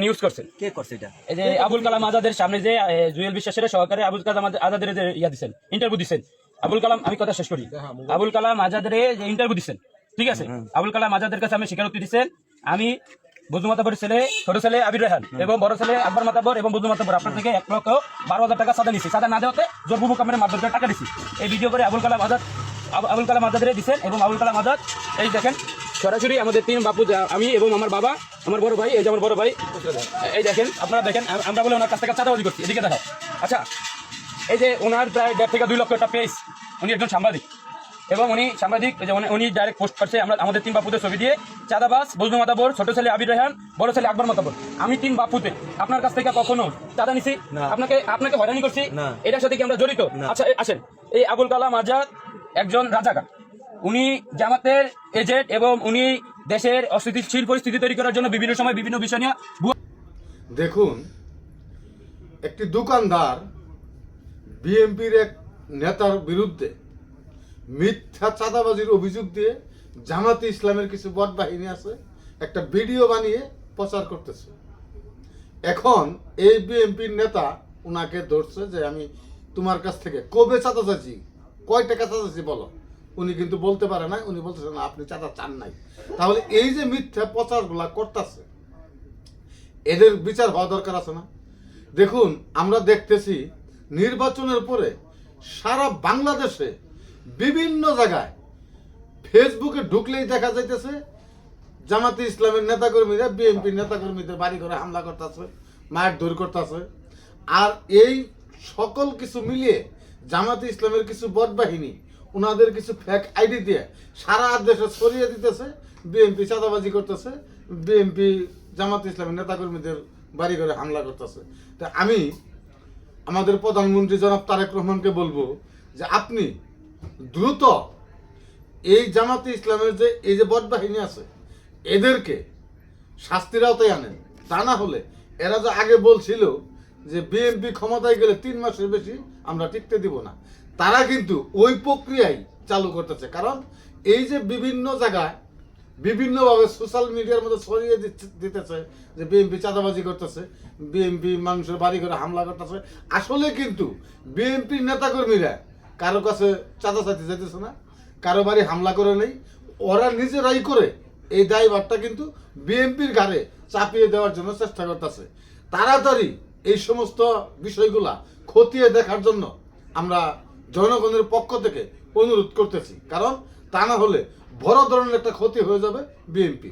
News করছেন কে করছে এটা? এই যে আবুল কালাম আজাদের সামনে যে জুয়েল বিশ্বাসের সহকারে আবুল কালাম আজাদের যে দিচ্ছেন ইন্টারভিউ দিচ্ছেন আবুল কালাম, আমি কথা শেষ করি। আবুল কালাম আজাদের যে ইন্টারভিউ দিচ্ছেন, ঠিক আছে, আবুল কালাম আজাদের কাছে আমি স্বীকারোক্তি দিচ্ছেন, আমি বুজু মাতাবরের ছেলে, ছোট ছেলে আবির রেহান এবং বড় ছেলে আকবর মাতাবর এবং বুজু মাতাবর আপনার থেকে 1,12,000 টাকা চাঁদা নিচ্ছি। চাঁদা না দেওয়াতে জোর বুবু কামের মাধ্যমে টাকা দিচ্ছি। এই ভিডিও করে আবুল কালাম আজাদের দিচ্ছেন এবং আবুল কালাম আজাদ এই দেখেন সরাসরি আমাদের 3 বাপু, আমি এবং আমার বাবা, আমার বড় ভাই, এই যে আমার বড় ভাই, এই দেখেন আপনারা দেখেন, আমরা বলে ওনার কাছ থেকে চাঁদাবাজি করছি। এদিকে দেখাও। আচ্ছা, এই যে ওনার প্রায় 1.5 থেকে 2 লক্ষ টাকা পেজ, উনি একজন সাংবাদিক এবং উনি সাংবাদিক, উনি ডাইরেক্ট পোস্ট করছে আমাদের 3 বাপুদের ছবি দিয়ে, চাঁদাবাজ বজনু মাতাবর, ছোট ছেলে আবির রেহান, বড় ছেলে আকবর মাতাবর। আমি 3 বাপুতে আপনার কাছ থেকে কখনো চাঁদা নিছি? আপনাকে হয়রানি করছি? এটার সাথে কি আমরা জড়িত? আচ্ছা আসেন, এই আবুল কালাম আজাদ একজন রাজাকার, উনি জামাতের এজেন্ট এবং উনি দেশের অস্থিতিশীল পরিস্থিতি তৈরি করার জন্য বিভিন্ন সময় বিভিন্ন বিষয় নিয়ে। দেখুন, একটি দোকানদার বিএনপির এক নেতার বিরুদ্ধে মিথ্যা চাঁদাবাজির অভিযোগ দিয়ে জামাতে ইসলামের কিছু বট বাহিনী আছে একটা ভিডিও বানিয়ে প্রচার করতেছে। এখন এই বিএনপির নেতা উনাকে ধরছে যে আমি তোমার কাছ থেকে কবে চাঁদা চাইছি, কয় টাকা চাঁদা চাইছি বলো। উনি কিন্তু বলতে পারে না, উনি বলতেছে না আপনি চাঁদা চান নাই। তাহলে এই যে মিথ্যা প্রচারগুলা করতেছে, এদের বিচার হওয়া দরকার আছে না? দেখুন, আমরা দেখতেছি নির্বাচনের পরে সারা বাংলাদেশে বিভিন্ন জায়গায় ফেসবুকে ঢুকলেই দেখা যাইতেছে জামাতে ইসলামের নেতাকর্মীরা বিএনপির নেতাকর্মীদের বাড়ি ঘরে হামলা করতেছে, মারধর করতেছে। আর এই সকল কিছু মিলিয়ে জামাতে ইসলামের কিছু বট বাহিনী ওনাদের কিছু ফেক আইডি দিয়ে সারা দেশে ছড়িয়ে দিতেছে, বিএনপি চাঁদাবাজি করতেছে, বিএনপি জামাতে ইসলামের নেতাকর্মীদের বাড়ি ঘরে হামলা করতেছে। তা আমি আমাদের প্রধানমন্ত্রী জনাব তারেক রহমানকে বলবো যে আপনি দ্রুত এই জামাতে ইসলামের যে এই যে বট বাহিনী আছে এদেরকে শাস্তির আওতায় আনেন। তা না হলে এরা যে আগে বলছিল যে বিএনপি ক্ষমতায় গেলে 3 মাসের বেশি আমরা টিকতে দিব না, তারা কিন্তু ওই প্রক্রিয়াই চালু করতেছে। কারণ এই যে বিভিন্ন জায়গায় বিভিন্নভাবে সোশ্যাল মিডিয়ার মধ্যে ছড়িয়ে দিতেছে যে বিএনপি চাঁদাবাজি করতেছে, বিএনপি মানুষের বাড়ি ঘরে হামলা করতেছে। আসলে কিন্তু বিএনপির নেতাকর্মীরা কারো কাছে চাঁদা চাইতে যেতেছে না, কারো বাড়ি হামলা করে নেই, ওরা নিজেরাই করে এই দায়ভারটা কিন্তু বিএনপির ঘাড়ে চাপিয়ে দেওয়ার জন্য চেষ্টা করতেছে। তাড়াতাড়ি এই সমস্ত বিষয়গুলা খতিয়ে দেখার জন্য আমরা জনগণের পক্ষ থেকে অনুরোধ করতেছি, কারণ তা না হলে বড় ধরনের একটা ক্ষতি হয়ে যাবে বিএনপি।